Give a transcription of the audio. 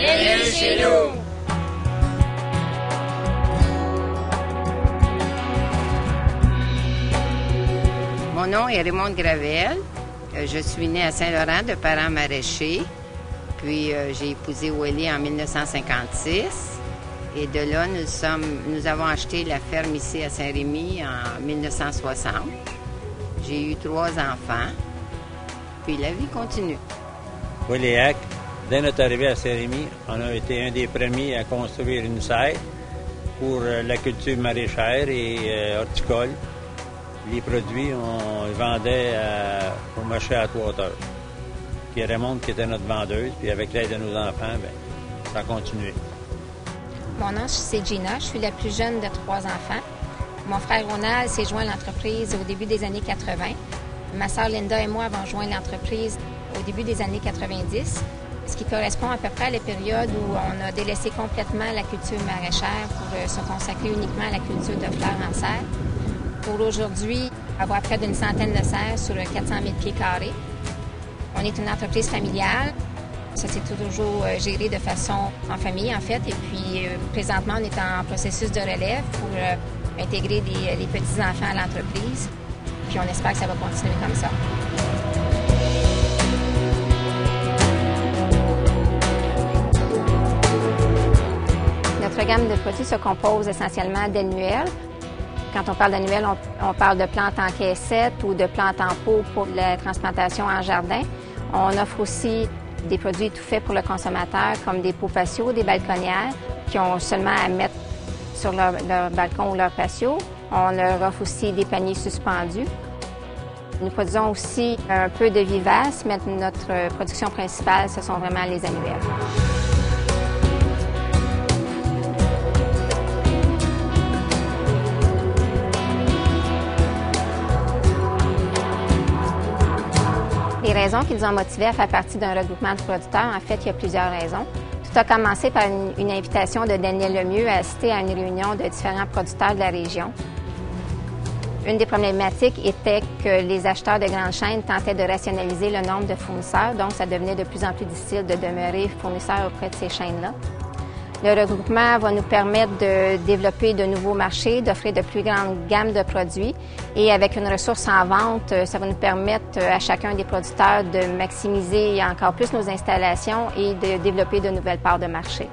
Bienvenue chez nous! Mon nom est Raymonde Gravel. Je suis née à Saint-Laurent de parents maraîchers. Puis j'ai épousé Willie en 1956. Et de là, nous avons acheté la ferme ici à Saint-Rémy en 1960. J'ai eu 3 enfants. Puis la vie continue. Willie Hack, dès notre arrivée à Saint-Rémy, on a été un des premiers à construire une serre pour la culture maraîchère et horticole. Les produits, on les vendait au marché à Trois-Hauteurs. Puis Raymond qui était notre vendeuse, puis avec l'aide de nos enfants, bien, ça a continué. Mon nom, c'est Gina. Je suis la plus jeune de 3 enfants. Mon frère Ronald s'est joint à l'entreprise au début des années 80. Ma sœur Linda et moi avons joint l'entreprise au début des années 90, ce qui correspond à peu près à la période où on a délaissé complètement la culture maraîchère pour se consacrer uniquement à la culture de fleurs en serre. Pour aujourd'hui, avoir près d'une centaine de serres sur 400 000 pieds carrés. On est une entreprise familiale. Ça s'est toujours géré de façon en famille, en fait. Et puis, présentement, on est en processus de relève pour intégrer les petits-enfants à l'entreprise. Puis, on espère que ça va continuer comme ça. Notre gamme de produits se compose essentiellement d'annuels. Quand on parle d'annuels, on parle de plantes en caissette ou de plantes en pot pour la transplantation en jardin. On offre aussi des produits tout faits pour le consommateur, comme des pots patio, des balconnières, qui ont seulement à mettre sur leur balcon ou leur patio. On leur offre aussi des paniers suspendus. Nous produisons aussi un peu de vivaces, mais notre production principale, ce sont vraiment les annuels. Les raisons qui nous ont motivés à faire partie d'un regroupement de producteurs, en fait, il y a plusieurs raisons. Tout a commencé par une invitation de Daniel Lemieux à assister à une réunion de différents producteurs de la région. Une des problématiques était que les acheteurs de grandes chaînes tentaient de rationaliser le nombre de fournisseurs, donc ça devenait de plus en plus difficile de demeurer fournisseur auprès de ces chaînes-là. Le regroupement va nous permettre de développer de nouveaux marchés, d'offrir de plus grandes gammes de produits et avec une ressource en vente, ça va nous permettre à chacun des producteurs de maximiser encore plus nos installations et de développer de nouvelles parts de marché.